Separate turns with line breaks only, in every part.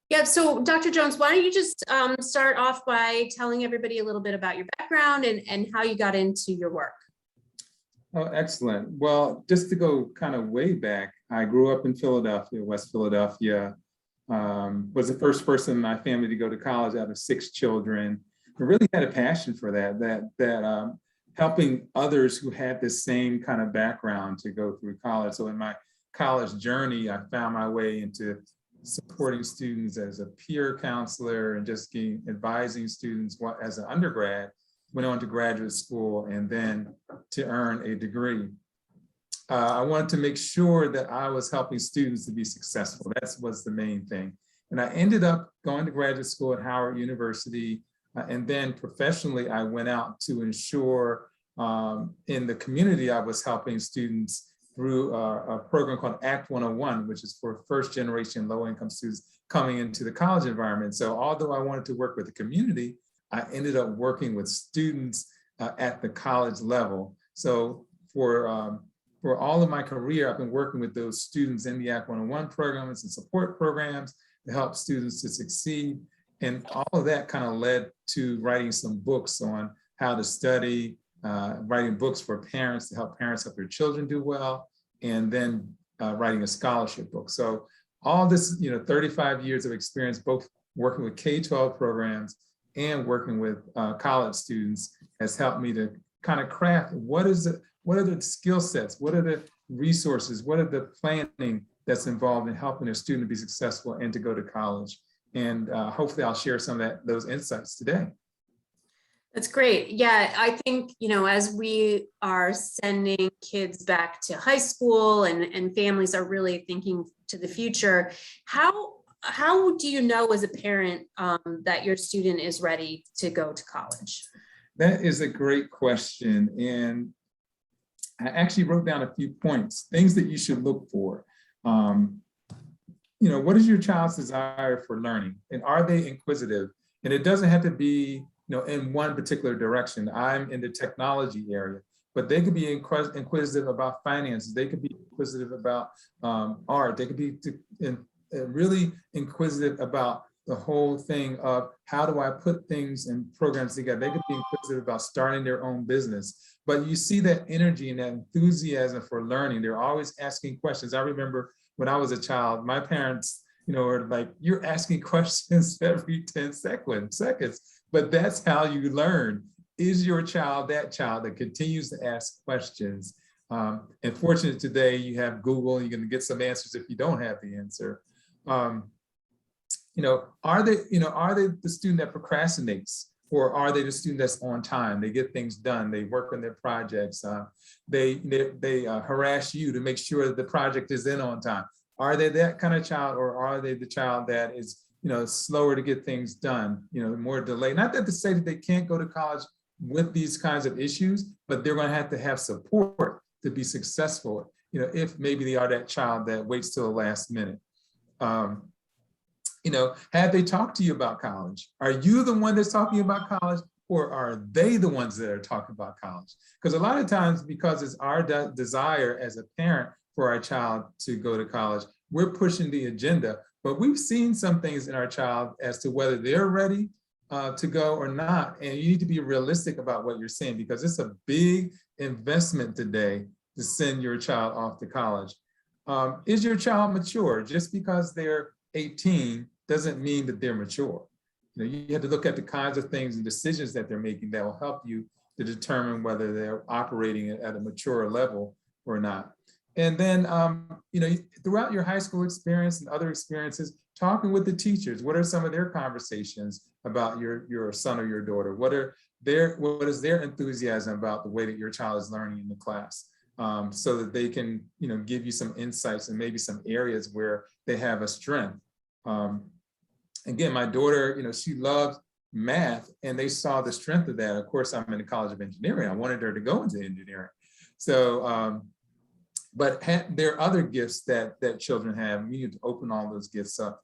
Yeah, so Dr. Jones, why don't you just start off by telling everybody a little bit about your background and how you got into your work?
Oh, excellent. Well, just to go kind of way back, I grew up in Philadelphia, West Philadelphia. Was the first person in my family to go to college out of 6 children. I really had a passion for that helping others who had the same kind of background to go through college. So in my college journey, I found my way into supporting students as a peer counselor and just advising students as an undergrad, went on to graduate school and then to earn a degree. I wanted to make sure that I was helping students to be successful. That was the main thing. And I ended up going to graduate school at Howard University. And then professionally, I went out to ensure in the community I was helping students through a program called Act 101, which is for first generation low income students coming into the college environment. So although I wanted to work with the community, I ended up working with students at the college level. So for all of my career, I've been working with those students in the Act 101 programs and support programs to help students to succeed. And all of that kind of led to writing some books on how to study, writing books for parents to help parents help their children do well, and then writing a scholarship book. So all this, 35 years of experience, both working with K-12 programs and working with college students has helped me to kind of craft what are the skill sets, what are the resources, what are the planning that's involved in helping a student be successful and to go to college. And hopefully I'll share some of those insights today.
That's great. Yeah, I think, as we are sending kids back to high school and families are really thinking to the future, how do you know as a parent that your student is ready to go to college?
That is a great question. And I actually wrote down a few points, things that you should look for. What is your child's desire for learning? And are they inquisitive? And it doesn't have to be in one particular direction. I'm in the technology area, but they could be inquisitive about finances. They could be inquisitive about art. They could be really inquisitive about the whole thing of how do I put things and programs together. They could be inquisitive about starting their own business. But you see that energy and that enthusiasm for learning. They're always asking questions. I remember when I was a child, my parents, were like, you're asking questions every 10 seconds. But that's how you learn. Is your child that child that continues to ask questions? And fortunately today you have Google, you're gonna get some answers if you don't have the answer. Are they the student that procrastinates, or are they the student that's on time? They get things done, they work on their projects, they harass you to make sure that the project is in on time. Are they that kind of child, or are they the child that is slower to get things done, more delayed? Not that to say that they can't go to college with these kinds of issues, but they're going to have support to be successful, if maybe they are that child that waits till the last minute. Have they talked to you about college? Are you the one that's talking about college, or are they the ones that are talking about college? Because a lot of times, because it's our desire as a parent for our child to go to college, we're pushing the agenda, but we've seen some things in our child as to whether they're ready to go or not. And you need to be realistic about what you're saying, because it's a big investment today to send your child off to college. Is your child mature? Just because they're 18 doesn't mean that they're mature. You have to look at the kinds of things and decisions that they're making that will help you to determine whether they're operating at a mature level or not. And then, throughout your high school experience and other experiences, talking with the teachers, what are some of their conversations about your son or your daughter? What is their enthusiasm about the way that your child is learning in the class? So that they can, give you some insights and maybe some areas where they have a strength. Again, my daughter, she loves math, and they saw the strength of that. Of course, I'm in the College of Engineering. I wanted her to go into engineering. So, but there are other gifts that children have. We need to open all those gifts up.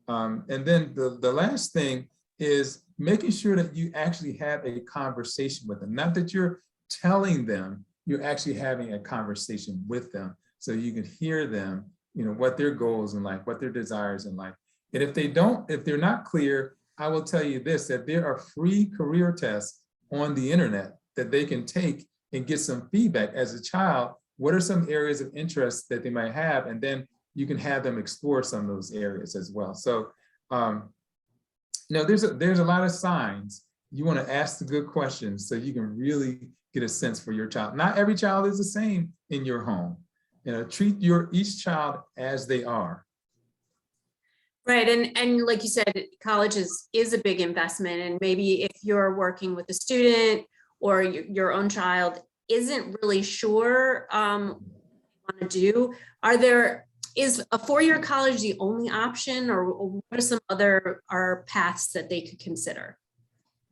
And then the last thing is making sure that you actually have a conversation with them. Not that you're telling them, you're actually having a conversation with them, so you can hear them, what their goals in life, what their desires in life. And if they're not clear, I will tell you this, that there are free career tests on the internet that they can take and get some feedback as a child. What are some areas of interest that they might have? And then you can have them explore some of those areas as well. So, there's a lot of signs. You want to ask the good questions so you can really get a sense for your child. Not every child is the same in your home. Treat each child as they are.
Right, and like you said, college is a big investment, and maybe if you're working with a student or your own child isn't really sure what you want to do, is a four-year college the only option, or what are some other paths that they could consider?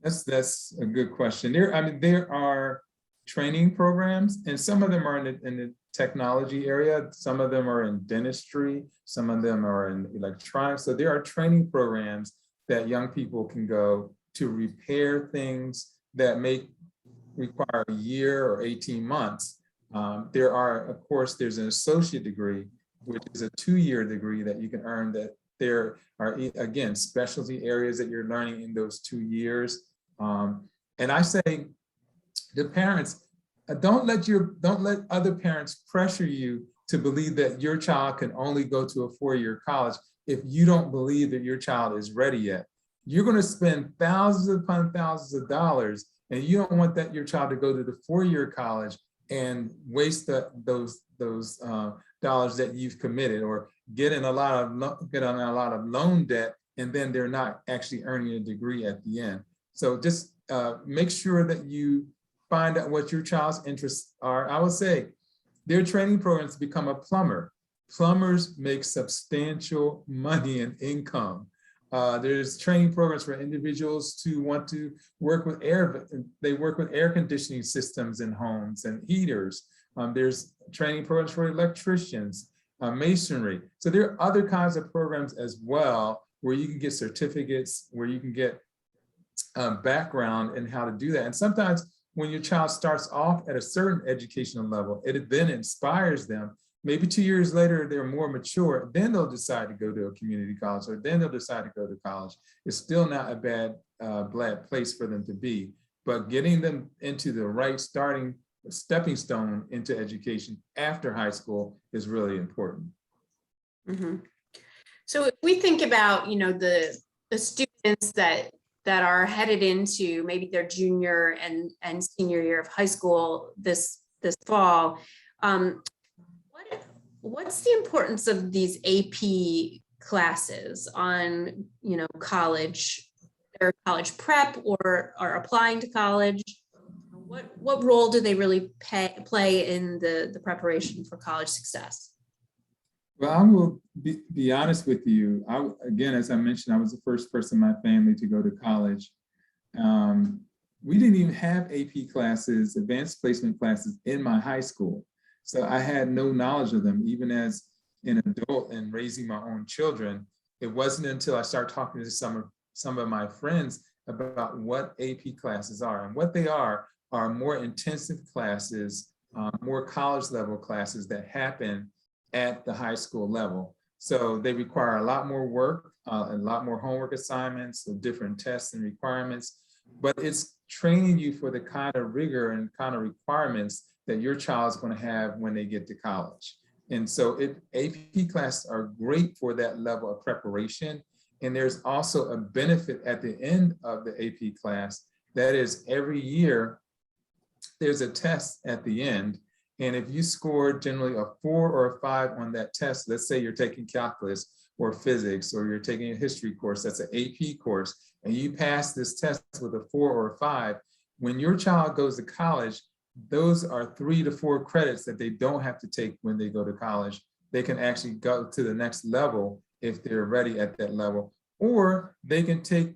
That's a good question. There are training programs, and some of them are in the technology area. Some of them are in dentistry. Some of them are in electronics. So there are training programs that young people can go to repair things that may require a year or 18 months. Of course, there's an associate degree, which is a 2-year degree that you can earn, that there are, again, specialty areas that you're learning in those 2 years. And I say the parents, don't let other parents pressure you to believe that your child can only go to a 4-year college if you don't believe that your child is ready yet. You're going to spend thousands upon thousands of dollars, and you don't want your child to go to the 4-year college and waste those dollars that you've committed, or get on a lot of loan debt, and then they're not actually earning a degree at the end. So just make sure that you find out what your child's interests are. I would say there are training programs to become a plumber. Plumbers make substantial money and income. There's training programs for individuals to want to work with they work with air conditioning systems in homes and heaters. There's training programs for electricians, masonry. So there are other kinds of programs as well where you can get certificates, where you can get background in how to do that. And sometimes when your child starts off at a certain educational level, it then inspires them. Maybe 2 years later, they're more mature, then they'll decide to go to a community college, or then they'll decide to go to college. It's still not a bad place for them to be, but getting them into the right stepping stone into education after high school is really important.
Mm-hmm. So if we think about, the students that are headed into maybe their junior and senior year of high school this fall, what's the importance of these AP classes on, college, or college prep, or applying to college? What role do they really play in the preparation for college success?
Well, I will be honest with you. Again, as I mentioned, I was the first person in my family to go to college. We didn't even have AP classes, advanced placement classes in my high school. So I had no knowledge of them, even as an adult and raising my own children. It wasn't until I started talking to some of my friends about what AP classes are. And what they are more intensive classes, more college level classes that happen at the high school level. So they require a lot more work, a lot more homework assignments, so different tests and requirements, but it's training you for the kind of rigor and kind of requirements that your child's going to have when they get to college. And so AP classes are great for that level of preparation. And there's also a benefit at the end of the AP class. That is, every year, there's a test at the end. And if you score generally a 4 or a 5 on that test, let's say you're taking calculus or physics, or you're taking a history course, that's an AP course, and you pass this test with a 4 or a 5, when your child goes to college, those are 3 to 4 credits that they don't have to take when they go to college. They can actually go to the next level if they're ready at that level, or they can take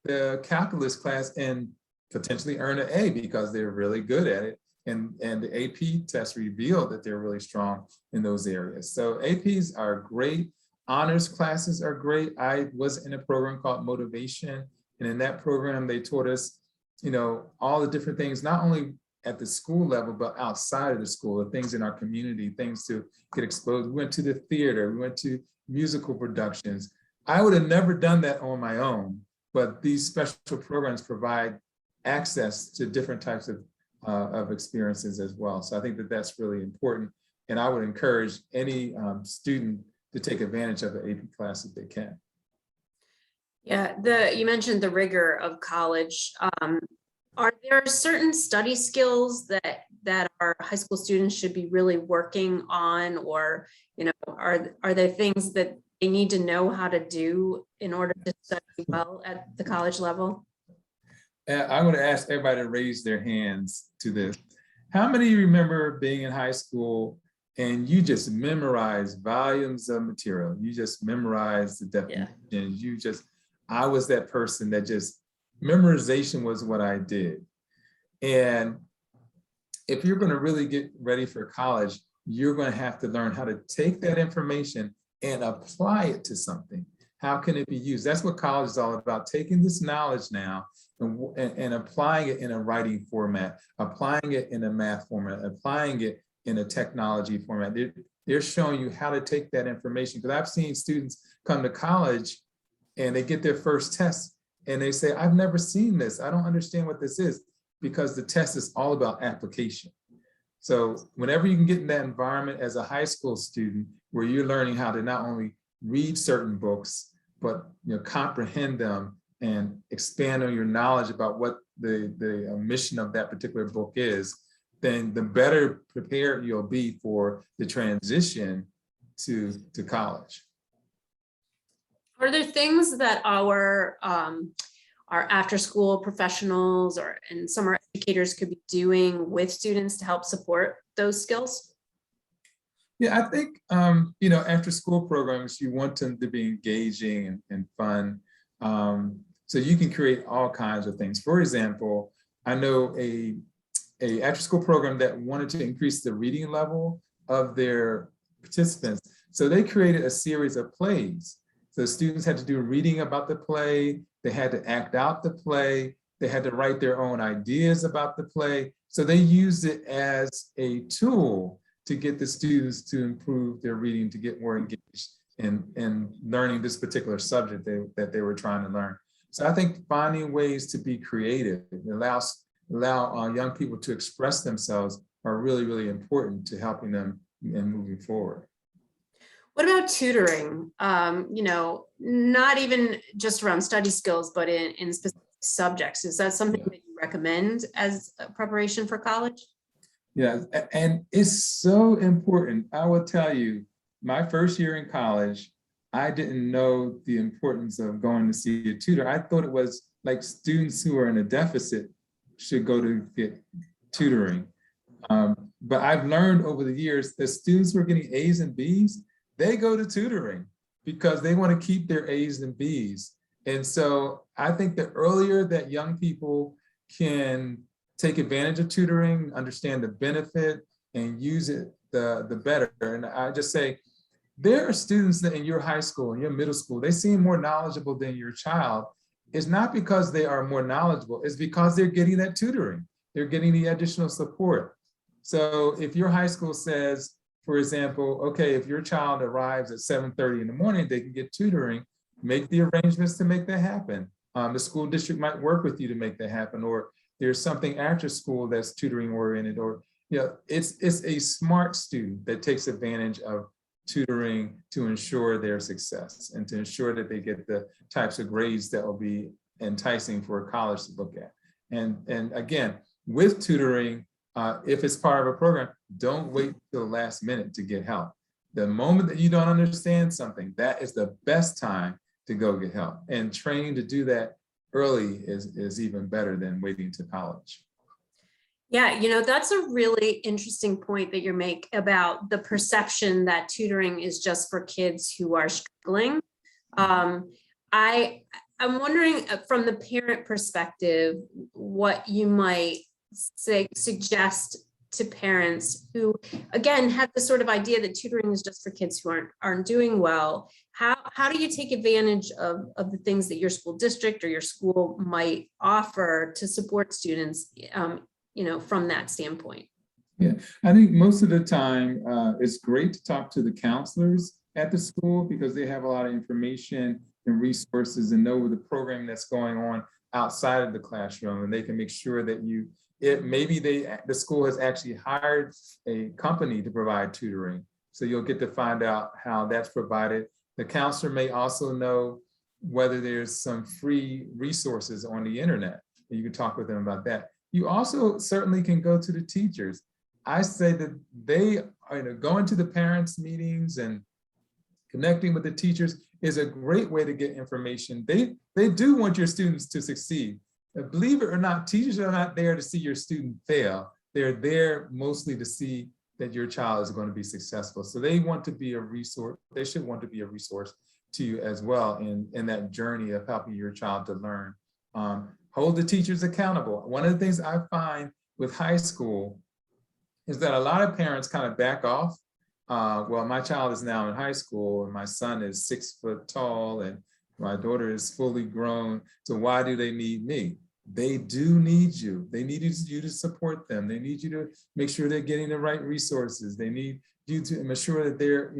the calculus class and potentially earn an A because they're really good at it. And the AP test revealed that they're really strong in those areas. So APs are great. Honors classes are great. I was in a program called Motivation. And in that program, they taught us, all the different things, not only at the school level, but outside of the school, the things in our community, things to get exposed. We went to the theater, we went to musical productions. I would have never done that on my own, but these special programs provide access to different types of experiences as well. So I think that that's really important. And I would encourage any student to take advantage of the AP class if they can.
Yeah, you mentioned the rigor of college. Are there certain study skills that our high school students should be really working on, or are there things that they need to know how to do in order to study well at the college level?
I'm going to ask everybody to raise their hands to this. How many of you remember being in high school and you just memorized volumes of material? You just memorized the definitions. Yeah. I was that person that just, memorization was what I did. And if you're going to really get ready for college, you're going to have to learn how to take that information and apply it to something. How can it be used? That's what college is all about, taking this knowledge now and applying it in a writing format, applying it in a math format, applying it in a technology format. They're showing you how to take that information. Because I've seen students come to college and they get their first test and they say, I've never seen this. I don't understand what this is, because the test is all about application. So whenever you can get in that environment as a high school student, where you're learning how to not only read certain books, but comprehend them and expand on your knowledge about what the mission of that particular book is, then the better prepared you'll be for the transition to college.
Are there things that our after-school professionals and summer educators could be doing with students to help support those skills?
Yeah, I think, after-school programs, you want them to be engaging and fun. So you can create all kinds of things. For example, I know a after-school program that wanted to increase the reading level of their participants. So they created a series of plays. So students had to do reading about the play. They had to act out the play. They had to write their own ideas about the play. So they used it as a tool to get the students to improve their reading, to get more engaged in learning this particular subject that they were trying to learn. So I think finding ways to be creative and allow young people to express themselves are really, really important to helping them in moving forward.
What about tutoring? Not even just around study skills, but in specific subjects. Is that something that you recommend as a preparation for college?
Yeah, and it's so important. I will tell you, my first year in college, I didn't know the importance of going to see a tutor. I thought it was like students who are in a deficit should go to get tutoring. But I've learned over the years that students who are getting A's and B's, they go to tutoring because they want to keep their A's and B's. And so I think the earlier that young people can take advantage of tutoring, understand the benefit, and use it, the better. And I just say, there are students that in your high school, in your middle school, they seem more knowledgeable than your child. It's not because they are more knowledgeable, it's because they're getting that tutoring. They're getting the additional support. So if your high school says, for example, okay, if your child arrives at 7:30 in the morning, they can get tutoring, make the arrangements to make that happen. The school district might work with you to make that happen, or there's something after school that's tutoring oriented, or it's a smart student that takes advantage of tutoring to ensure their success and to ensure that they get the types of grades that will be enticing for a college to look at. And again, with tutoring, if it's part of a program, don't wait till the last minute to get help. The moment that you don't understand something, that is the best time to go get help. And training to do that early is even better than waiting to college.
Yeah, that's a really interesting point that you make about the perception that tutoring is just for kids who are struggling. I'm wondering from the parent perspective, what you might suggest to parents who, again, have the sort of idea that tutoring is just for kids who aren't doing well. How do you take advantage of the things that your school district or your school might offer to support students, from that standpoint?
Yeah, I think most of the time it's great to talk to the counselors at the school because they have a lot of information and resources and know the programming that's going on outside of the classroom, and they can make sure that maybe the school has actually hired a company to provide tutoring. So you'll get to find out how that's provided. The counselor may also know whether there's some free resources on the internet, and you can talk with them about that. You also certainly can go to the teachers. I say that they are going to the parents' meetings and connecting with the teachers is a great way to get information. They do want your students to succeed. Believe it or not, teachers are not there to see your student fail. They're there mostly to see that your child is going to be successful. So they want to be a resource. They should want to be a resource to you as well in that journey of helping your child to learn. Hold the teachers accountable. One of the things I find with high school is that a lot of parents kind of back off. Well, my child is now in high school and my son is 6 foot tall and my daughter is fully grown. So why do they need me? They do need you. They need you to support them. They need you to make sure they're getting the right resources. They need you to ensure that they're,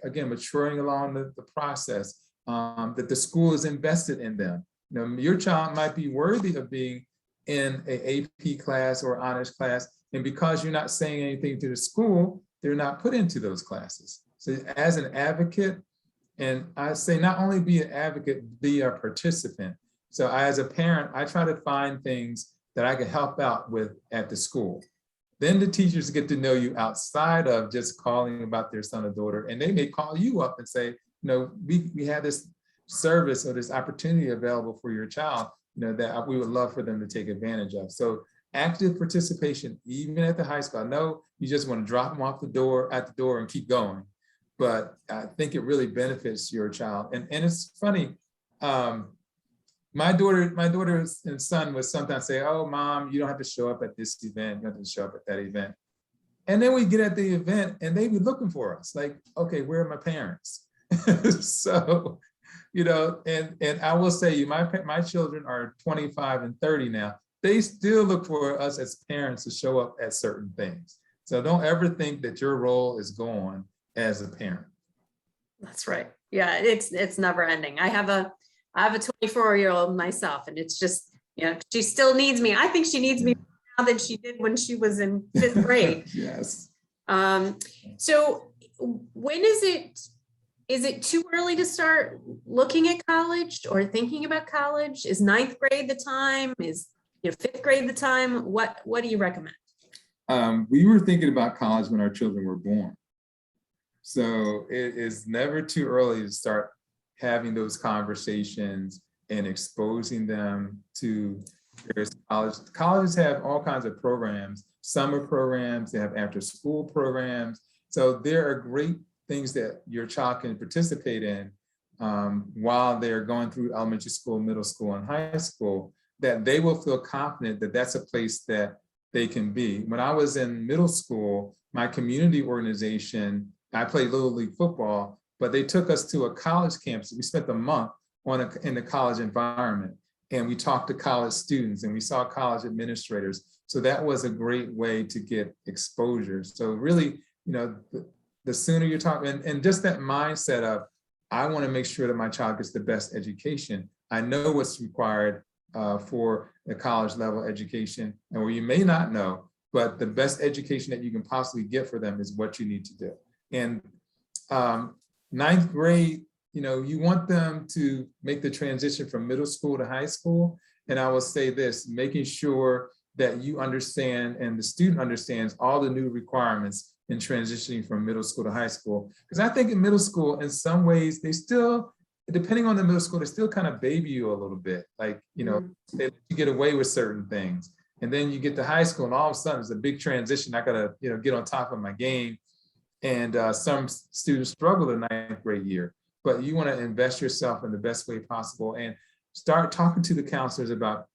again, maturing along the process, that the school is invested in them. Your child might be worthy of being in an AP class or honors class, and because you're not saying anything to the school, they're not put into those classes. So as an advocate, and I say not only be an advocate, be a participant. So as a parent, I try to find things that I can help out with at the school. Then the teachers get to know you outside of just calling about their son or daughter, and they may call you up and say, we have this service or this opportunity available for your child, that we would love for them to take advantage of. So active participation, even at the high school. I know you just want to drop them off at the door and keep going, but I think it really benefits your child. And it's funny, my daughter and son would sometimes say, "Oh, Mom, you don't have to show up at this event. You don't have to show up at that event." And then we get at the event and they be looking for us like, "Okay, where are my parents?" So, and I will say my children are 25 and 30 now. They still look for us as parents to show up at certain things. So don't ever think that your role is gone as a parent.
That's right. Yeah, it's never ending. I have a 24-year-old myself, and it's just, she still needs me. I think she needs me now than she did when she was in 5th grade.
Yes.
So when is it too early to start looking at college or thinking about college? Is 9th grade the time? Is 5th grade the time? What do you recommend?
We were thinking about college when our children were born. So it is never too early to start having those conversations and exposing them to various colleges. Colleges have all kinds of programs, summer programs, they have after school programs. So there are great things that your child can participate in while they're going through elementary school, middle school, and high school, that they will feel confident that that's a place that they can be. When I was in middle school, my community organization, I played Little League football, but they took us to a college campus. We spent a month in the college environment, and we talked to college students and we saw college administrators. So that was a great way to get exposure. So really, the sooner you're talking, and just that mindset of, I want to make sure that my child gets the best education. I know what's required for a college level education, and where you may not know, but the best education that you can possibly get for them is what you need to do. And 9th grade, you want them to make the transition from middle school to high school. And I will say this, making sure that you understand and the student understands all the new requirements in transitioning from middle school to high school. Because I think in middle school, in some ways, they still, depending on the middle school, they still kind of baby you a little bit. Like, they let you get away with certain things. And then you get to high school and all of a sudden it's a big transition. I gotta, get on top of my game. And some students struggle the 9th grade year, but you wanna invest yourself in the best way possible and start talking to the counselors about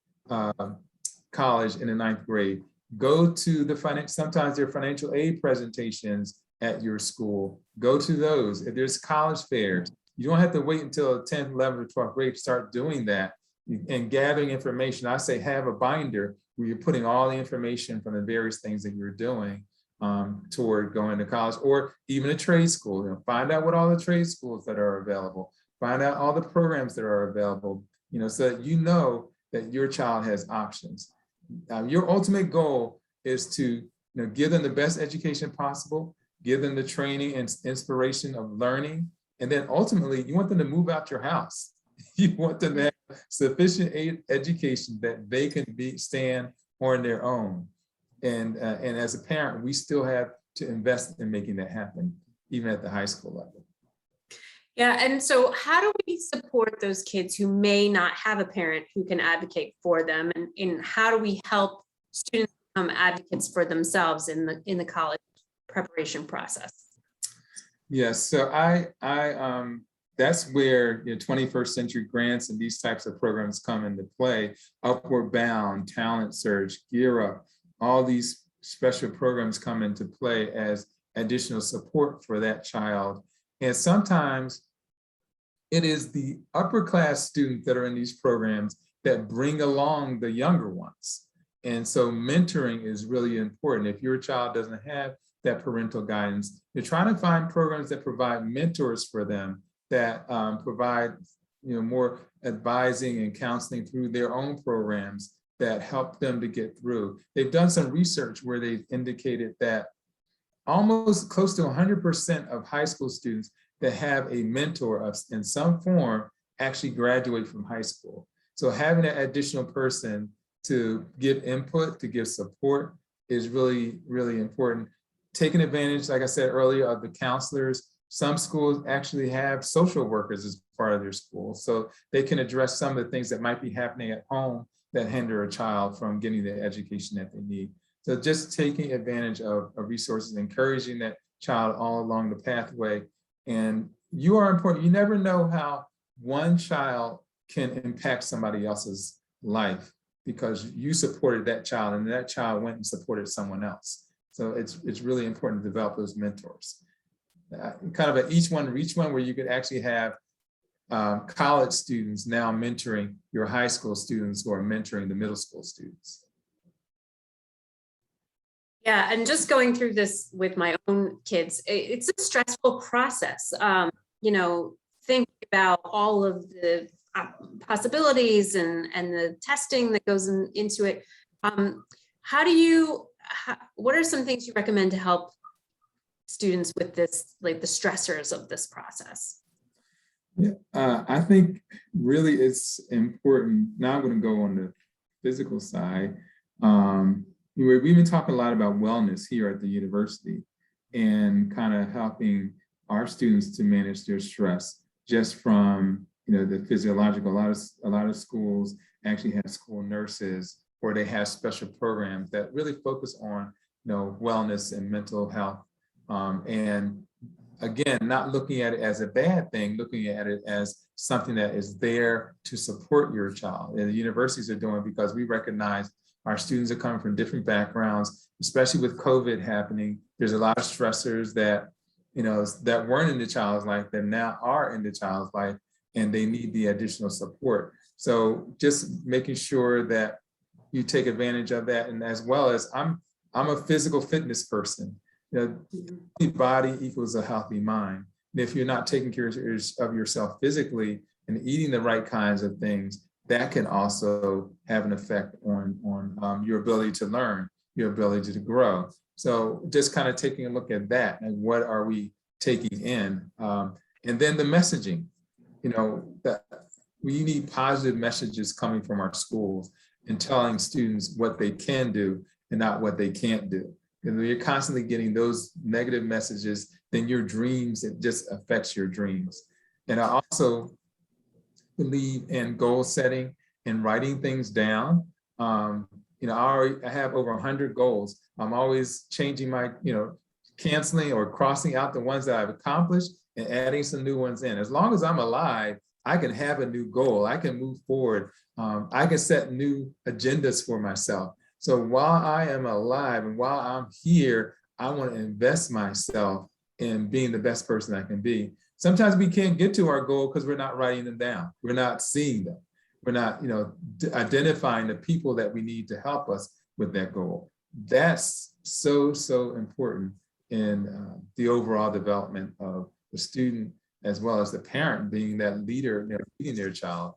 college in the 9th grade. Go to sometimes there are financial aid presentations at your school. Go to those. If there's college fairs, you don't have to wait until 10th, 11th, or 12th grade to start doing that and gathering information. I say have a binder where you're putting all the information from the various things that you're doing toward going to college, or even a trade school. Find out what all the trade schools that are available. find out all the programs that are available, so that you know that your child has options. Your ultimate goal is to give them the best education possible, give them the training and inspiration of learning, and then ultimately you want them to move out your house. You want them to have sufficient education that they can stand on their own. And as a parent, we still have to invest in making that happen, even at the high school level.
Yeah, and so how do we support those kids who may not have a parent who can advocate for them, and how do we help students become advocates for themselves in the college preparation process?
Yes, so that's where 21st century grants and these types of programs come into play. Upward Bound, Talent Search, Gear Up, all these special programs come into play as additional support for that child. And sometimes it is the upper class students that are in these programs that bring along the younger ones. And so mentoring is really important. If your child doesn't have that parental guidance, you're trying to find programs that provide mentors for them, that provide more advising and counseling through their own programs that help them to get through. They've done some research where they've indicated that almost close to 100% of high school students that have a mentor in some form actually graduate from high school. So having an additional person to give input, to give support is really, really important. Taking advantage, like I said earlier, of the counselors. Some schools actually have social workers as part of their school, so they can address some of the things that might be happening at home that hinder a child from getting the education that they need. So just taking advantage of resources, encouraging that child all along the pathway. And you are important. You never know how one child can impact somebody else's life because you supported that child and that child went and supported someone else. So it's really important to develop those mentors. Kind of each one reach one where you could actually have college students now mentoring your high school students who are mentoring the middle school students.
Yeah, and just going through this with my own kids, it's a stressful process. Think about all of the possibilities and the testing that goes into it. What are some things you recommend to help students with this, like the stressors of this process?
Yeah, I think really it's important. Now I'm going to go on the physical side. We've been talking a lot about wellness here at the university and kind of helping our students to manage their stress just from the physiological. A lot of schools actually have school nurses, or they have special programs that really focus on wellness and mental health. And again, not looking at it as a bad thing, looking at it as something that is there to support your child. And the universities are doing, because we recognize our students are coming from different backgrounds, especially with COVID happening. There's a lot of stressors that, that weren't in the child's life that now are in the child's life, and they need the additional support. So just making sure that you take advantage of that. And as well as I'm a physical fitness person. Healthy body equals a healthy mind. And if you're not taking care of yourself physically and eating the right kinds of things, that can also have an effect on your ability to learn, your ability to grow. So just kind of taking a look at that and what are we taking in, and then the messaging. That we need positive messages coming from our schools and telling students what they can do and not what they can't do. And when you're constantly getting those negative messages, then your dreams, it just affects your dreams. And I also believe in goal setting and writing things down. I have over 100 goals. I'm always changing my, canceling or crossing out the ones that I've accomplished and adding some new ones in. As long as I'm alive, I can have a new goal. I can move forward. I can set new agendas for myself. So while I am alive and while I'm here, I want to invest myself in being the best person I can be. Sometimes we can't get to our goal because we're not writing them down. We're not seeing them. We're not, identifying the people that we need to help us with that goal. That's so important in the overall development of the student as well as the parent being that leader, leading their child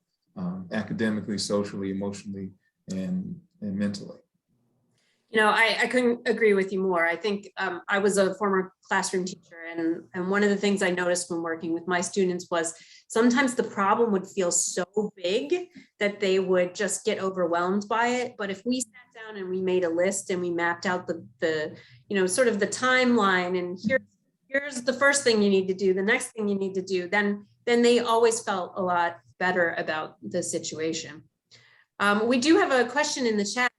academically, socially, emotionally, and mentally.
I couldn't agree with you more. I think I was a former classroom teacher, and one of the things I noticed when working with my students was sometimes the problem would feel so big that they would just get overwhelmed by it. But if we sat down and we made a list and we mapped out the sort of the timeline, and here's the first thing you need to do, the next thing you need to do, then they always felt a lot better about the situation. We do have a question in the chat.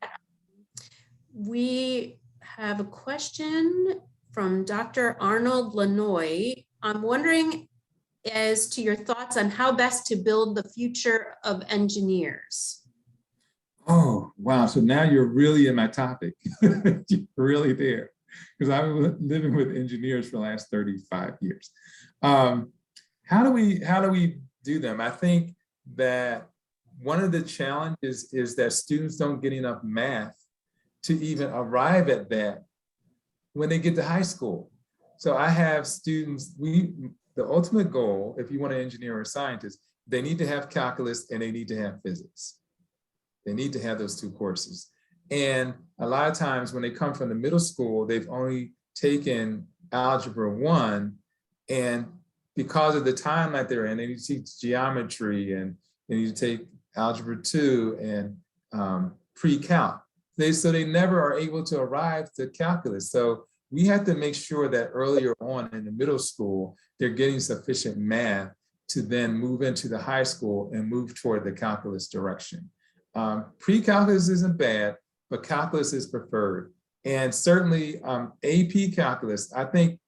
We have a question from Dr. Arnold Lanoy. I'm wondering as to your thoughts on how best to build the future of engineers.
Oh, wow. So now you're really in my topic. You're really there, because I've been living with engineers for the last 35 years. How do we do them? I think that one of the challenges is that students don't get enough math to even arrive at that when they get to high school. So I have students, the ultimate goal, if you want to engineer or scientist, they need to have calculus and they need to have physics. They need to have those two courses. And a lot of times when they come from the middle school, they've only taken Algebra 1, and because of the time that they're in, they need to teach geometry, and they need to take Algebra 2 and pre-calc. So they never are able to arrive to calculus. So we have to make sure that earlier on in the middle school, they're getting sufficient math to then move into the high school and move toward the calculus direction. Pre-calculus isn't bad, but calculus is preferred. And certainly AP calculus, I think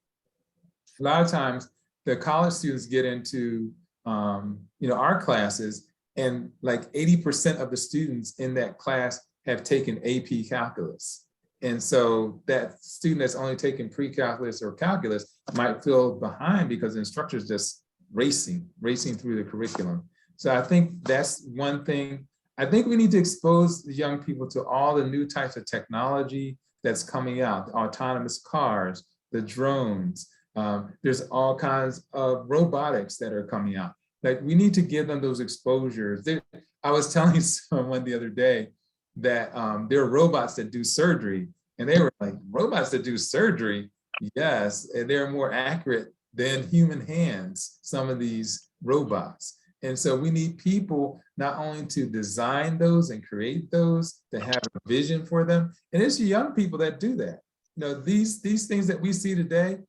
a lot of times the college students get into our classes, and like 80% of the students in that class have taken AP calculus. And so that student that's only taken pre-calculus or calculus might feel behind because the instructor is just racing through the curriculum. So I think that's one thing. I think we need to expose the young people to all the new types of technology that's coming out, the autonomous cars, the drones. There's all kinds of robotics that are coming out. Like, we need to give them those exposures. I was telling someone the other day that there are robots that do surgery, and they were like, robots that do surgery? Yes, and they're more accurate than human hands, some of these robots. And so we need people not only to design those and create those, to have a vision for them. And it's young people that do that. These things that we see today,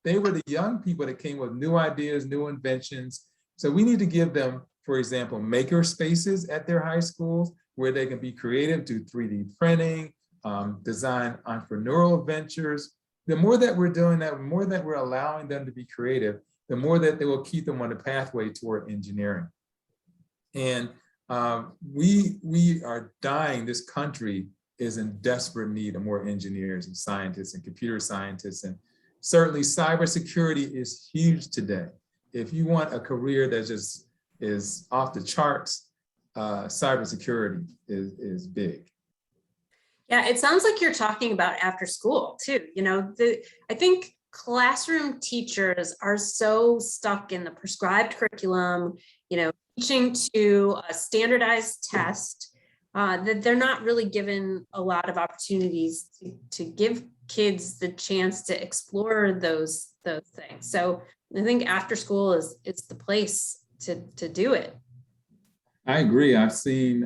they were the young people that came with new ideas, new inventions. So we need to give them, for example, maker spaces at their high schools where they can be creative, do 3D printing, design entrepreneurial ventures. The more that we're doing that, the more that we're allowing them to be creative, the more that they will keep them on the pathway toward engineering. And we are dying. This country is in desperate need of more engineers and scientists and computer scientists. And certainly cybersecurity is huge today. If you want a career that just is off the charts, cybersecurity is big.
Yeah, it sounds like you're talking about after school too. I think classroom teachers are so stuck in the prescribed curriculum, teaching to a standardized test, that they're not really given a lot of opportunities to give kids the chance to explore those things. So I think after school is the place to do it.
I agree. I've seen,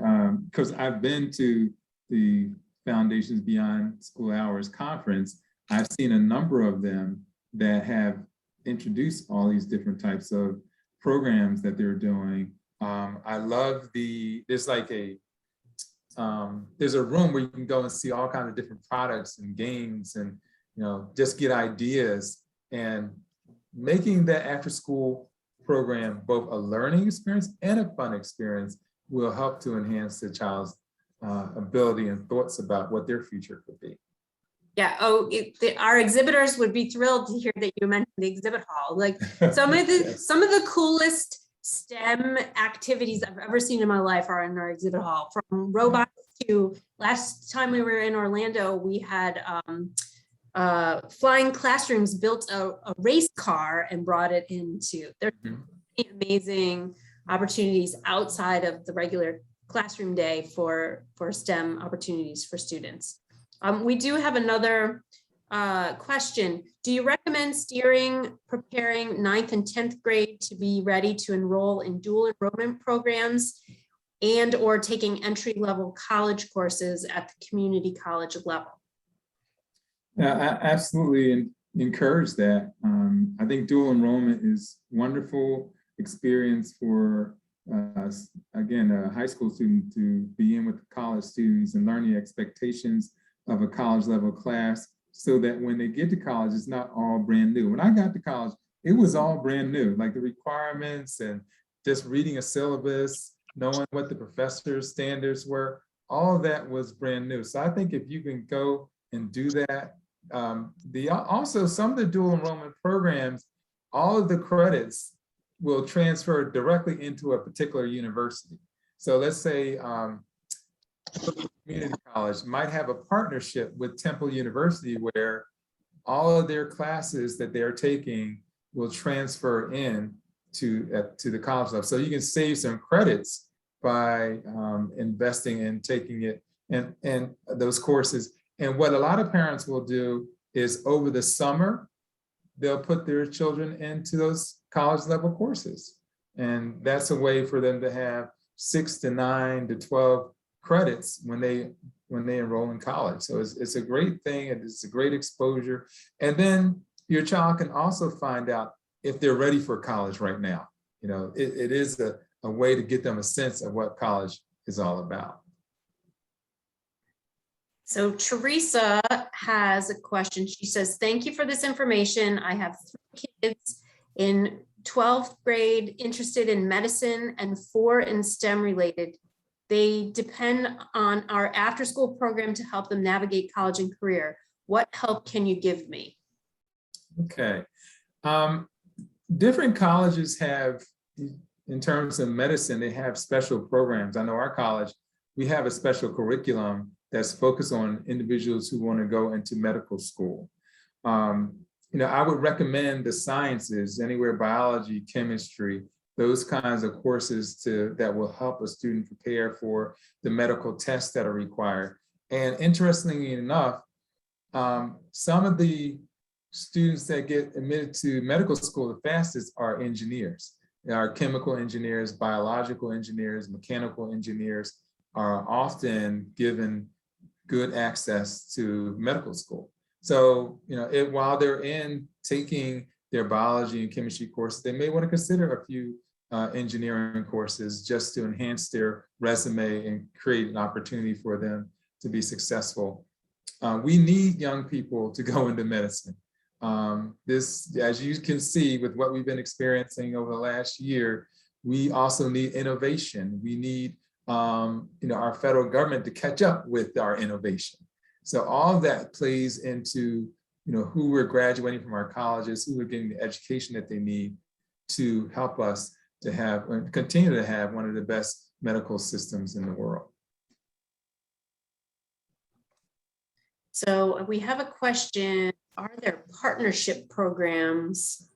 because I've been to the Foundations Beyond School Hours conference, I've seen a number of them that have introduced all these different types of programs that they're doing. I love there's a room where you can go and see all kinds of different products and games and, just get ideas, and making that after school program both a learning experience and a fun experience will help to enhance the child's ability and thoughts about what their future could be.
Yeah. Our exhibitors would be thrilled to hear that you mentioned the exhibit hall. Like some of the
Yes.
some of the coolest STEM activities I've ever seen in my life are in our exhibit hall. From robots to, last time we were in Orlando, we had Flying Classrooms built a race car and brought it into. There's amazing opportunities outside of the regular classroom day for STEM opportunities for students. We do have another question. Do you recommend preparing 9th and 10th grade to be ready to enroll in dual enrollment programs and or taking entry-level college courses at the community college level?
Yeah, I absolutely encourage that. I think dual enrollment is wonderful experience for, again, a high school student to be in with college students and learn the expectations of a college level class, so that when they get to college, it's not all brand new. When I got to college, it was all brand new, like the requirements and just reading a syllabus, knowing what the professor's standards were, all of that was brand new. So I think if you can go and do that, also some of the dual enrollment programs, all of the credits will transfer directly into a particular university. So let's say community college might have a partnership with Temple University where all of their classes that they're taking will transfer in to the college level. So you can save some credits by investing in taking it and those courses. And what a lot of parents will do is over the summer, they'll put their children into those college level courses. And that's a way for them to have 6 to 9 to 12 credits when they enroll in college. So it's a great thing, and it's a great exposure. And then your child can also find out if they're ready for college right now. You know, it is a way to get them a sense of what college is all about.
So Teresa has a question. She says, thank you for this information. I have 3 kids in 12th grade interested in medicine and 4 in STEM related. They depend on our after-school program to help them navigate college and career. What help can you give me?
Okay. Different colleges have, in terms of medicine, they have special programs. I know our college, we have a special curriculum that's focused on individuals who want to go into medical school. You know, I would recommend the sciences, anywhere biology, chemistry, those kinds of courses that will help a student prepare for the medical tests that are required. And interestingly enough, some of the students that get admitted to medical school the fastest are engineers. Our chemical engineers, biological engineers, mechanical engineers are often given good access to medical school. So, you know, while they're taking their biology and chemistry courses, they may want to consider a few engineering courses just to enhance their resume and create an opportunity for them to be successful. We need young people to go into medicine. This, as you can see with what we've been experiencing over the last year, we also need innovation. We need you know, our federal government to catch up with our innovation. So all of that plays into, you know, who we're graduating from our colleges, who we're getting the education that they need to help us to have and continue to have one of the best medical systems in the world.
So we have a question. Are there partnership programs?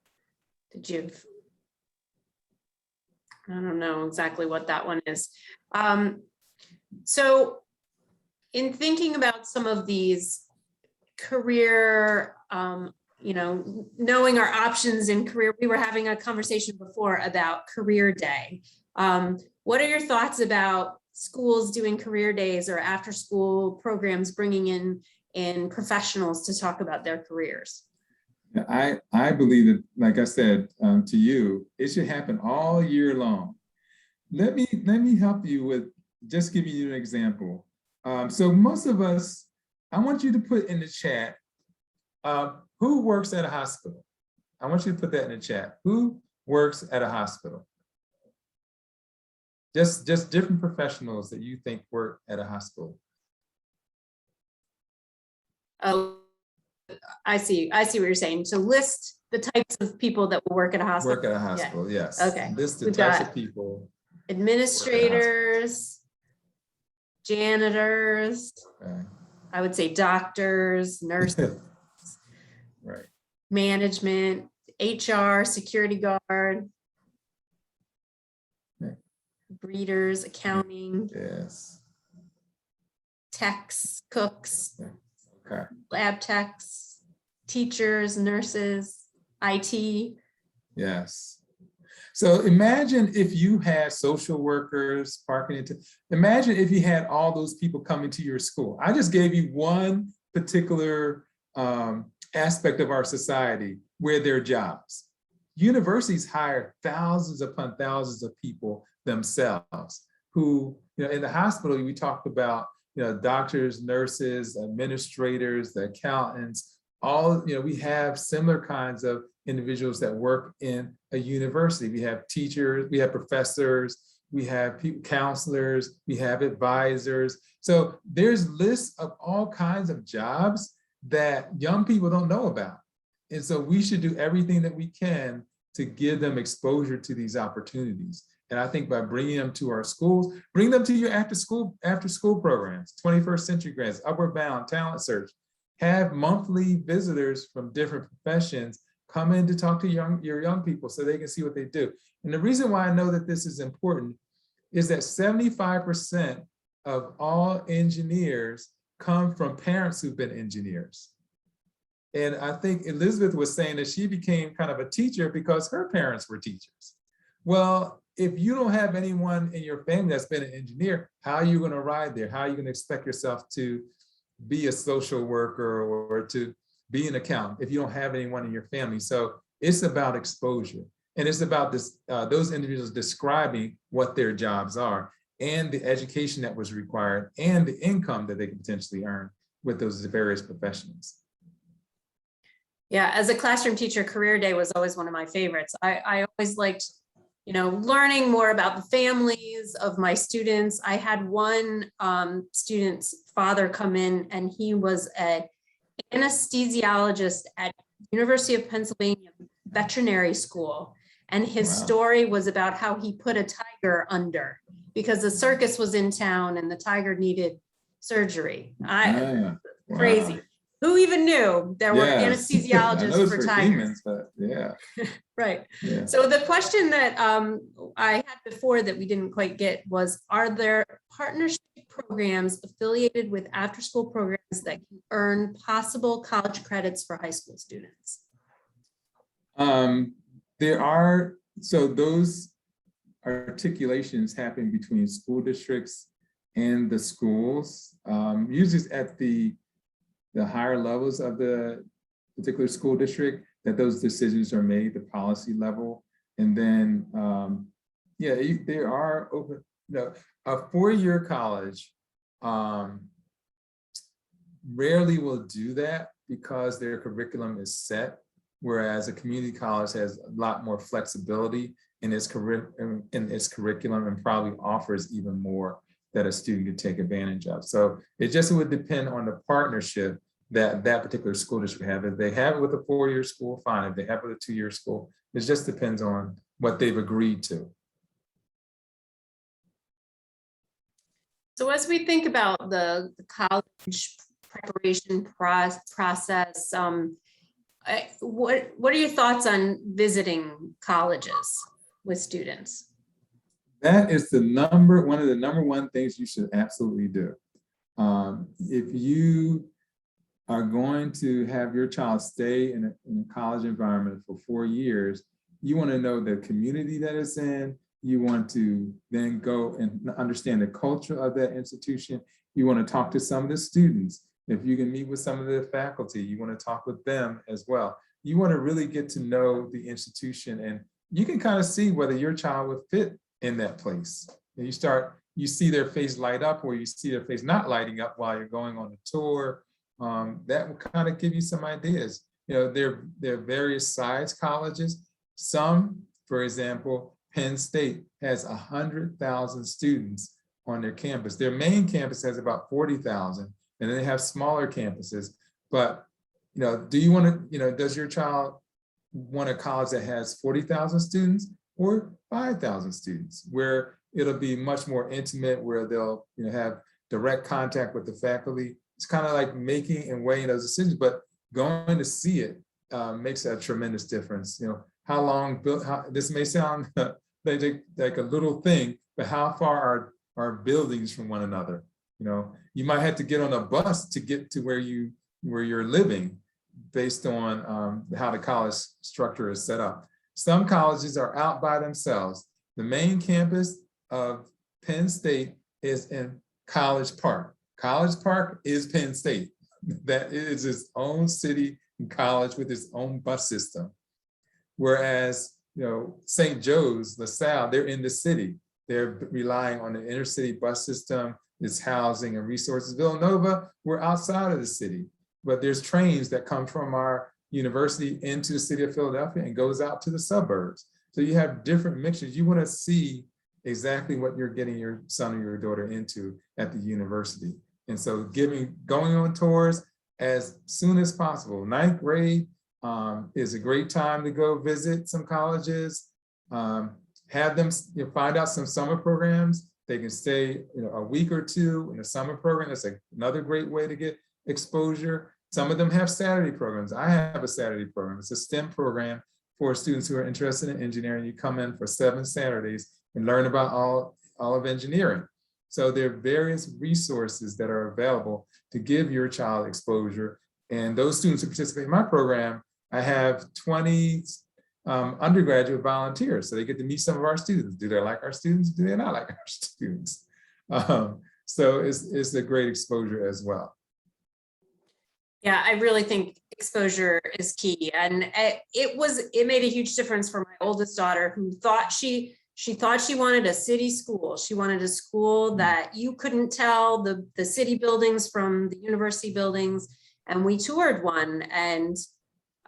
I don't know exactly what that one is. So in thinking about some of these career, you know, knowing our options in career, we were having a conversation before about career day. What are your thoughts about schools doing career days or after school programs bringing in professionals to talk about their careers?
I believe that, like I said to you, it should happen all year long. Let me help you with just giving you an example. So most of us, I want you to put in the chat, who works at a hospital? I want you to put that in the chat. Who works at a hospital? Just different professionals that you think work at a hospital.
Oh, I see what you're saying. So list the types of people that will work at a hospital.
Work at a hospital, yeah. Yes.
Okay.
List the types of people.
Administrators, janitors,
Okay.
I would say doctors, nurses, management, HR, security guard,
Yeah.
breeders, accounting,
Yes.
techs, cooks,
Okay.
lab techs, teachers, nurses, IT.
Yes. So imagine if you had social workers, imagine if you had all those people coming to your school. I just gave you one particular aspect of our society where there are jobs. Universities hire thousands upon thousands of people themselves who, in the hospital, we talked about, doctors, nurses, administrators, the accountants, all, we have similar kinds of individuals that work in a university. We have teachers, we have professors, we have counselors, we have advisors. So there's lists of all kinds of jobs that young people don't know about. And so we should do everything that we can to give them exposure to these opportunities. And I think by bringing them to our schools, bring them to your after school programs, 21st Century Grants, Upward Bound, Talent Search, have monthly visitors from different professions come in to talk to your young people so they can see what they do. And the reason why I know that this is important is that 75% of all engineers come from parents who've been engineers. And I think Elizabeth was saying that she became kind of a teacher because her parents were teachers. Well, if you don't have anyone in your family that's been an engineer, how are you going to ride there? How are you going to expect yourself to be a social worker or to be an accountant if you don't have anyone in your family? So it's about exposure. And it's about this, those individuals describing what their jobs are and the education that was required and the income that they could potentially earn with those various professions.
Yeah, as a classroom teacher, career day was always one of my favorites. I always liked, learning more about the families of my students. I had one student's father come in, and he was an anesthesiologist at University of Pennsylvania Veterinary School. And his story was about how he put a tiger under because the circus was in town and the tiger needed surgery. Crazy. Who even knew there were anesthesiologists for tigers?
Humans, but yeah.
Right.
Yeah.
So the question that I had before that we didn't quite get was, are there partnership programs affiliated with after-school programs that can earn possible college credits for high school students?
There are, so those articulations happen between school districts and the schools, usually at the higher levels of the particular school district that those decisions are made, the policy level. And then, there are open, a four-year college rarely will do that because their curriculum is set, whereas a community college has a lot more flexibility in its curriculum and probably offers even more that a student could take advantage of. So it just would depend on the partnership that particular school district have. If they have it with a four-year school, fine. If they have it with a two-year school, it just depends on what they've agreed to.
So as we think about the college preparation process, what are your thoughts on visiting colleges with students?
That is one of the number one things you should absolutely do. If you are going to have your child stay in a college environment for 4 years, you want to know the community that it's in. You want to then go and understand the culture of that institution. You want to talk to some of the students. If you can meet with some of the faculty, you want to talk with them as well. You want to really get to know the institution, and you can kind of see whether your child would fit in that place. And you see their face light up, or you see their face not lighting up while you're going on a tour. That will kind of give you some ideas. There are various size colleges. Some, for example, Penn State has 100,000 students on their campus. Their main campus has about 40,000, and then they have smaller campuses. But do you want to, does your child want a college that has 40,000 students or 5,000 students, where it'll be much more intimate, where they'll have direct contact with the faculty? It's kind of like making and weighing those decisions, but going to see it makes a tremendous difference. You know, how long, this may sound like a little thing, but how far are buildings from one another? You know, you might have to get on a bus to get to where you're living based on how the college structure is set up. Some colleges are out by themselves. The main campus of Penn State is in College Park. College Park is Penn State. That is its own city and college with its own bus system. Whereas, you know, St. Joe's, LaSalle, they're in the city. They're relying on the intercity bus system, its housing and resources. Villanova, we're outside of the city, but there's trains that come from our university into the city of Philadelphia and goes out to the suburbs. So you have different mixtures. You want to see exactly what you're getting your son or your daughter into at the university. And so going on tours as soon as possible. Ninth grade is a great time to go visit some colleges, have them find out some summer programs. They can stay a week or two in a summer program. That's another great way to get exposure. Some of them have Saturday programs. I have a Saturday program. It's a STEM program for students who are interested in engineering. You come in for 7 Saturdays and learn about all of engineering. So there are various resources that are available to give your child exposure. And those students who participate in my program, I have 20 undergraduate volunteers. So they get to meet some of our students. Do they like our students? Do they not like our students? So it's a great exposure as well.
Yeah, I really think exposure is key. And it made a huge difference for my oldest daughter, who thought she thought she wanted a city school. She wanted a school that you couldn't tell the city buildings from the university buildings. And we toured one. And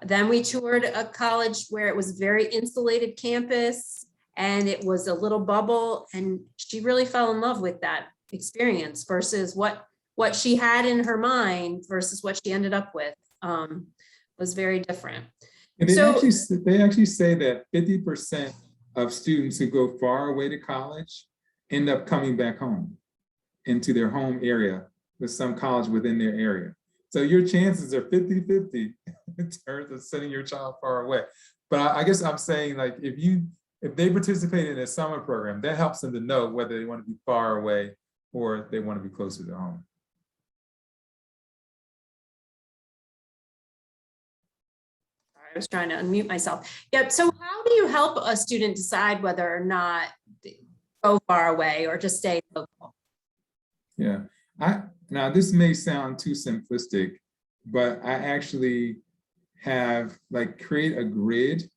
then we toured a college where it was very insulated campus and it was a little bubble. And she really fell in love with that experience versus what she had in her mind versus what she ended up with was very different.
And they actually say that 50% of students who go far away to college end up coming back home into their home area with some college within their area. So your chances are 50-50 in terms of sending your child far away. But I guess I'm saying, like, if they participate in a summer program, that helps them to know whether they want to be far away or they want to be closer to home.
I was trying to unmute myself. Yep. So how do you help a student decide whether or not go far away or just stay local?
Yeah. Now this may sound too simplistic, but I actually have create a grid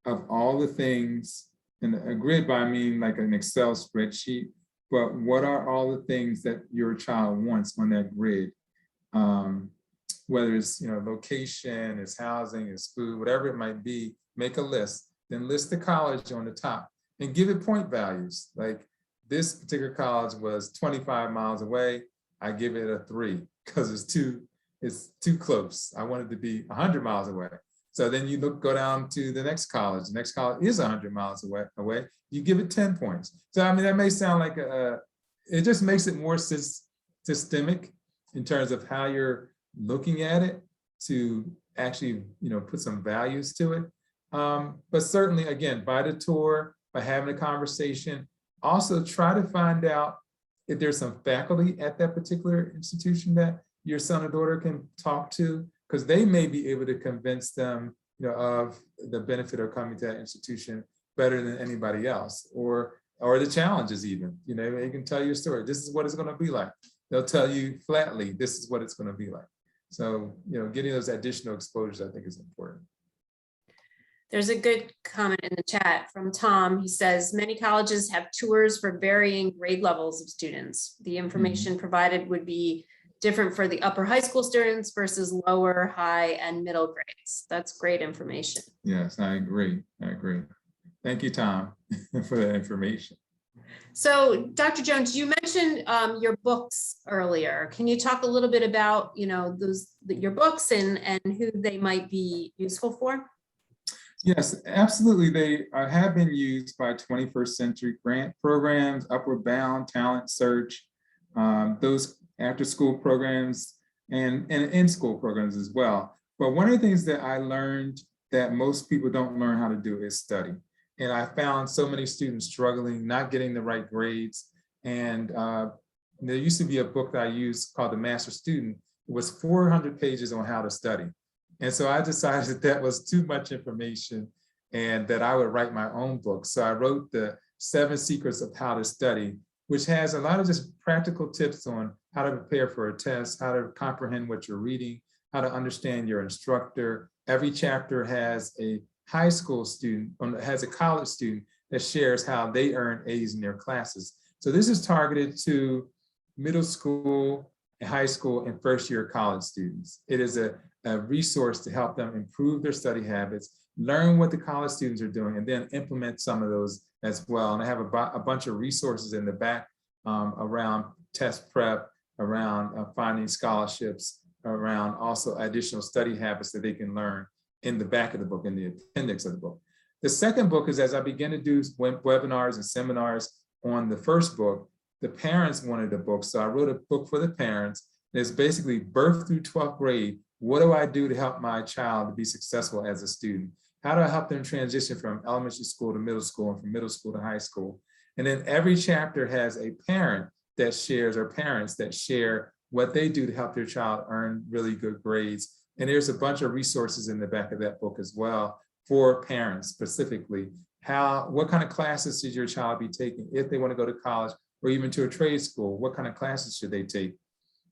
of all the things, and a grid by I mean like an Excel spreadsheet, but what are all the things that your child wants on that grid? Whether it's location, it's housing, it's food, whatever it might be, make a list, then list the college on the top and give it point values. Like this particular college was 25 miles away. I give it a 3 because it's too close. I want it to be 100 miles away. So then you go down to the next college. The next college is 100 miles away. You give it 10 points. So I mean, that may sound like it just makes it more systemic in terms of how you're looking at it to actually, put some values to it. But certainly, again, by the tour, by having a conversation, also try to find out if there's some faculty at that particular institution that your son or daughter can talk to, because they may be able to convince them, of the benefit of coming to that institution better than anybody else, or the challenges even. They can tell you a story. This is what it's going to be like. They'll tell you flatly, this is what it's going to be like. So, getting those additional exposures, I think, is important.
There's a good comment in the chat from Tom. He says, many colleges have tours for varying grade levels of students. The information provided would be different for the upper high school students versus lower, high, and middle grades. That's great information.
Yes, I agree. Thank you, Tom, for that information.
So, Dr. Jones, you mentioned your books earlier. Can you talk a little bit about, your books and who they might be useful for?
Yes, absolutely. They have been used by 21st century grant programs, Upward Bound, Talent Search, those after-school programs and in-school programs as well. But one of the things that I learned that most people don't learn how to do is study. And I found so many students struggling, not getting the right grades. And there used to be a book that I used called The Master Student. It was 400 pages on how to study. And so I decided that that was too much information and that I would write my own book. So I wrote the 7 Secrets of How to Study, which has a lot of just practical tips on how to prepare for a test, how to comprehend what you're reading, how to understand your instructor. Every chapter has a high school student, has a college student that shares how they earn A's in their classes. So this is targeted to middle school, high school, and first-year college students. It is a resource to help them improve their study habits, learn what the college students are doing, and then implement some of those as well. And I have a bunch of resources in the back around test prep, around finding scholarships, around also additional study habits that they can learn in the back of the book, in the appendix of the book. The second book is, as I began to do webinars and seminars on the first book, the parents wanted a book. So I wrote a book for the parents. It's basically birth through 12th grade. What do I do to help my child to be successful as a student? How do I help them transition from elementary school to middle school and from middle school to high school? And then every chapter has a parent that shares, or parents that share what they do to help their child earn really good grades. And there's a bunch of resources in the back of that book as well for parents specifically. What kind of classes should your child be taking if they want to go to college or even to a trade school? What kind of classes should they take?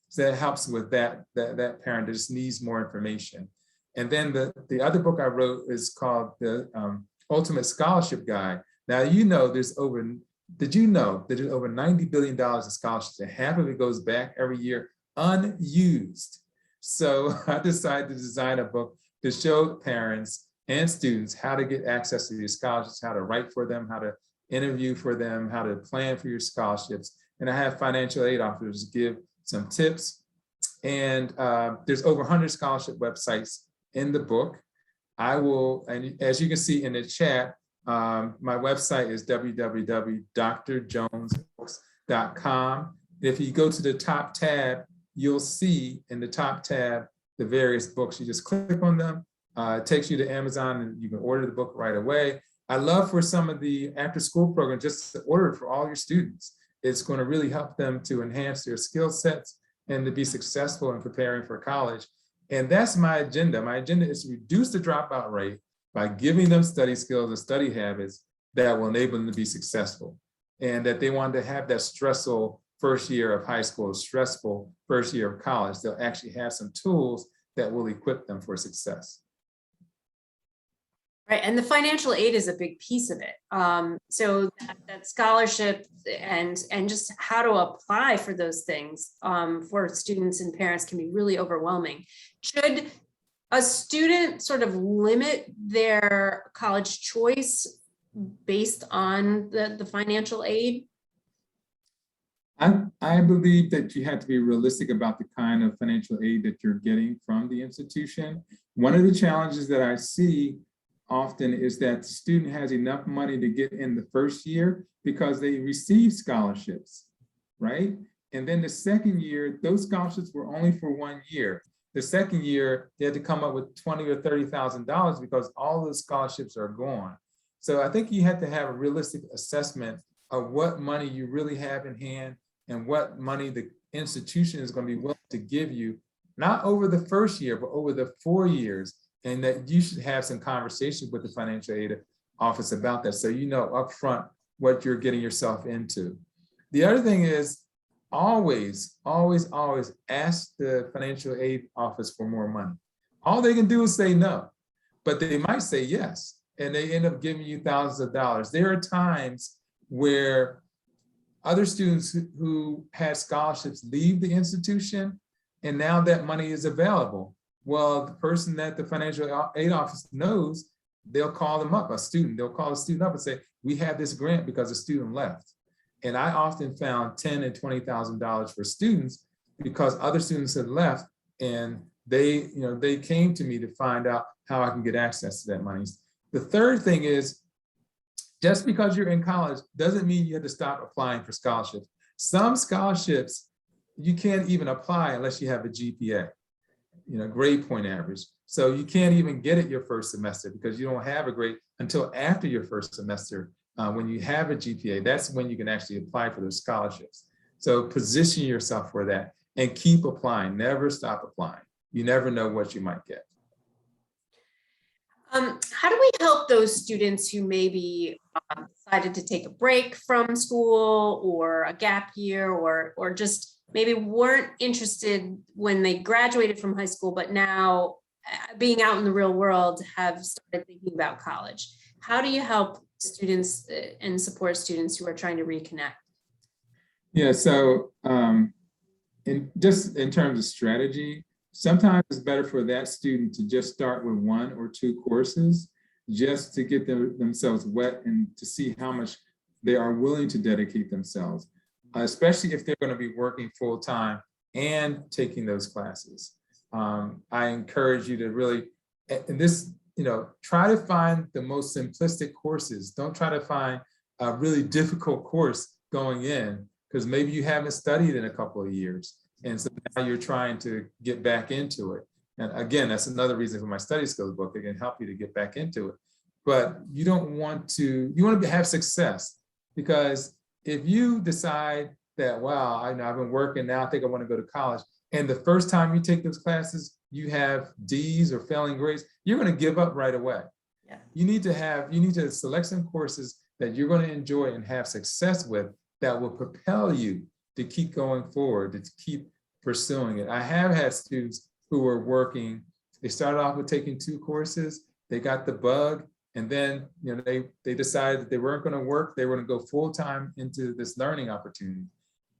So that helps with that parent that just needs more information. And then the other book I wrote is called the Ultimate Scholarship Guide. Now, did you know there's over $90 billion in scholarships, and half of it goes back every year unused. So I decided to design a book to show parents and students how to get access to these scholarships, how to write for them, how to interview for them, how to plan for your scholarships. And I have financial aid officers give some tips. And there's over 100 scholarship websites in the book. And as you can see in the chat, my website is www.drjonesbooks.com. If you go to the top tab, you'll see in the top tab the various books. You just click on them. It takes you to Amazon and you can order the book right away. I love for some of the after school programs just to order it for all your students. It's going to really help them to enhance their skill sets and to be successful in preparing for college. And that's my agenda. My agenda is to reduce the dropout rate by giving them study skills and study habits that will enable them to be successful. And that they want to have that stressful first year of high school, stressful first year of college. They'll actually have some tools that will equip them for success.
Right, and the financial aid is a big piece of it. So that scholarship and just how to apply for those things for students and parents can be really overwhelming. Should a student sort of limit their college choice based on the financial aid?
I believe that you have to be realistic about the kind of financial aid that you're getting from the institution. One of the challenges that I see often is that the student has enough money to get in the first year because they receive scholarships, right? And then the second year, those scholarships were only for 1 year. The second year, they had to come up with $20,000 or $30,000 because all those scholarships are gone. So I think you have to have a realistic assessment of what money you really have in hand and what money the institution is going to be willing to give you, not over the first year, but over the 4 years. And that you should have some conversation with the financial aid office about that, so you know upfront what you're getting yourself into. The other thing is always, always, always ask the financial aid office for more money. All they can do is say no, but they might say yes, and they end up giving you thousands of dollars. There are times where other students who had scholarships leave the institution, and now that money is available. Well, the person that the financial aid office knows, they'll call them up, they'll call a student up and say, we have this grant because a student left. And I often found $10,000 and $20,000 for students because other students had left, and they came to me to find out how I can get access to that money. The third thing is, just because you're in college doesn't mean you have to stop applying for scholarships. Some scholarships, you can't even apply unless you have a GPA. grade point average. So you can't even get it your first semester because you don't have a grade until after your first semester. When you have a GPA, that's when you can actually apply for those scholarships. So position yourself for that and keep applying, never stop applying. You never know what you might get.
How do we help those students who maybe decided to take a break from school or a gap year or just maybe weren't interested when they graduated from high school, but now being out in the real world have started thinking about college? How do you help students and support students who are trying to reconnect?
Yeah, so in terms of strategy, sometimes it's better for that student to just start with 1 or 2 courses just to get themselves wet and to see how much they are willing to dedicate themselves, especially if they're going to be working full time and taking those classes. I encourage you to really, and this, try to find the most simplistic courses. Don't try to find a really difficult course going in because maybe you haven't studied in a couple of years. And so now you're trying to get back into it. And again, that's another reason for my study skills book. It can help you to get back into it. But you want to have success, because if you decide that, wow, I've been working now, I think I want to go to college. And the first time you take those classes, you have D's or failing grades, you're going to give up right away. Yeah. You need to select some courses that you're going to enjoy and have success with that will propel you to keep going forward, to keep pursuing it. I have had students who were working, they started off with taking 2 courses, they got the bug, and then they decided that they weren't going to work, they were going to go full-time into this learning opportunity.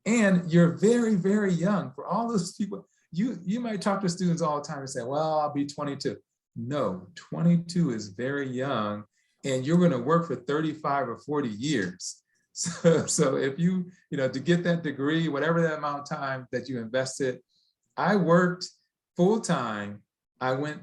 And you're very, very young. For all those people, you might talk to students all the time and say, well, I'll be 22. No, 22 is very young, and you're going to work for 35 or 40 years. So if to get that degree, whatever that amount of time that you invested, I worked full-time. I went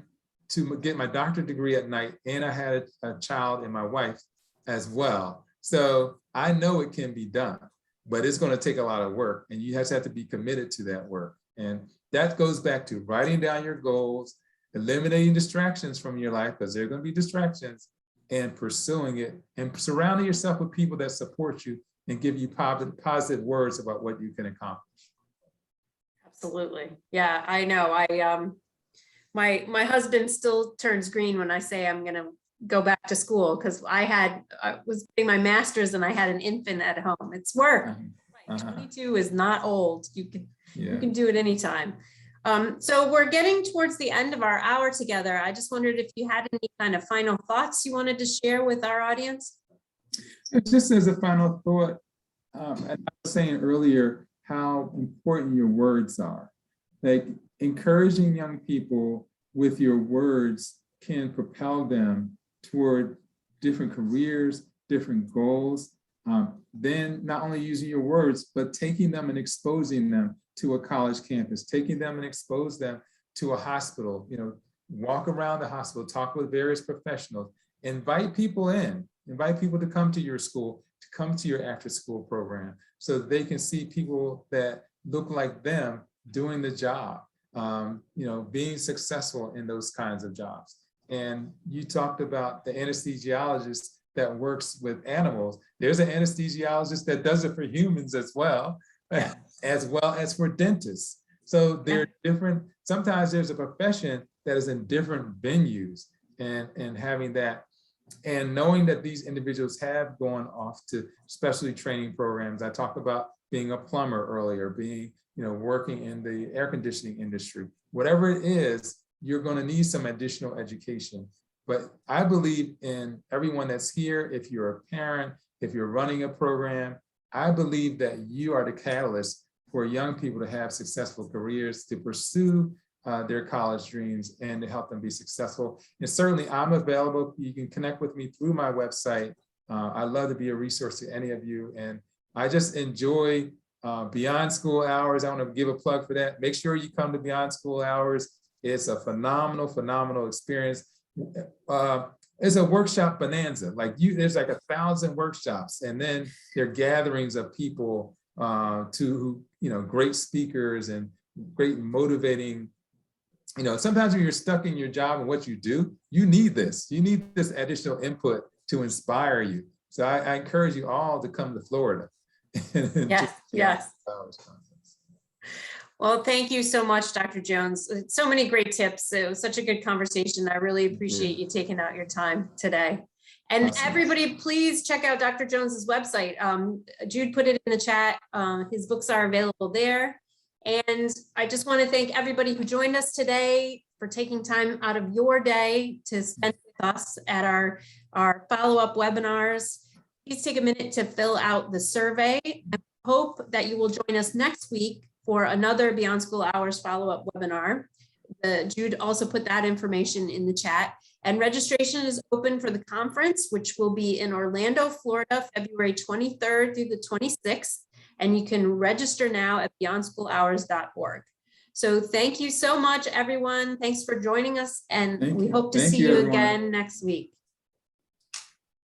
to get my doctorate degree at night, and I had a child and my wife as well. So I know it can be done, but it's going to take a lot of work, and you just have to be committed to that work. And that goes back to writing down your goals, eliminating distractions from your life, because there are going to be distractions, and pursuing it, and surrounding yourself with people that support you and give you positive words about what you can accomplish.
Absolutely. Yeah, I know. My husband still turns green when I say I'm going to go back to school, because I was getting my master's and I had an infant at home. It's work. Right. 22 is not old. You can do it anytime. So we're getting towards the end of our hour together. I just wondered if you had any kind of final thoughts you wanted to share with our audience.
Just as a final thought, I was saying earlier how important your words are. Like, encouraging young people with your words can propel them toward different careers, different goals. Then not only using your words, but taking them and exposing them to a college campus, taking them and expose them to a hospital, walk around the hospital, talk with various professionals, invite people to come to your school, to come to your after school program, so that they can see people that look like them doing the job, being successful in those kinds of jobs. And you talked about the anesthesiologist that works with animals. There's an anesthesiologist that does it for humans as well as for dentists. So they're different. Sometimes there's a profession that is in different venues, and having that, and knowing that these individuals have gone off to specialty training programs. I talked about being a plumber earlier, being, working in the air conditioning industry. Whatever it is, you're going to need some additional education. But I believe in everyone that's here. If you're a parent, if you're running a program, I believe that you are the catalyst for young people to have successful careers, to pursue their college dreams, and to help them be successful. And certainly I'm available. You can connect with me through my website. I'd love to be a resource to any of you. And I just enjoy Beyond School Hours. I want to give a plug for that. Make sure you come to Beyond School Hours. It's a phenomenal, phenomenal experience. It's a workshop bonanza. There's like 1,000 workshops, and then there are gatherings of people great speakers and great motivating sometimes when you're stuck in your job and what you do, you need this. You need this additional input to inspire you. So I encourage you all to come to Florida.
Yes. Well, thank you so much, Dr. Jones. So many great tips. It was such a good conversation. I really appreciate you taking out your time today. And
Awesome.
Everybody, please check out Dr. Jones's website. Jude put it in the chat. His books are available there. And I just want to thank everybody who joined us today for taking time out of your day to spend with us at our follow-up webinars. Please take a minute to fill out the survey. I hope that you will join us next week for another Beyond School Hours follow-up webinar. Jude also put that information in the chat. And registration is open for the conference, which will be in Orlando, Florida, February 23rd through the 26th. And you can register now at beyondschoolhours.org. So thank you so much, everyone. Thanks for joining us. And we hope to see you again next week.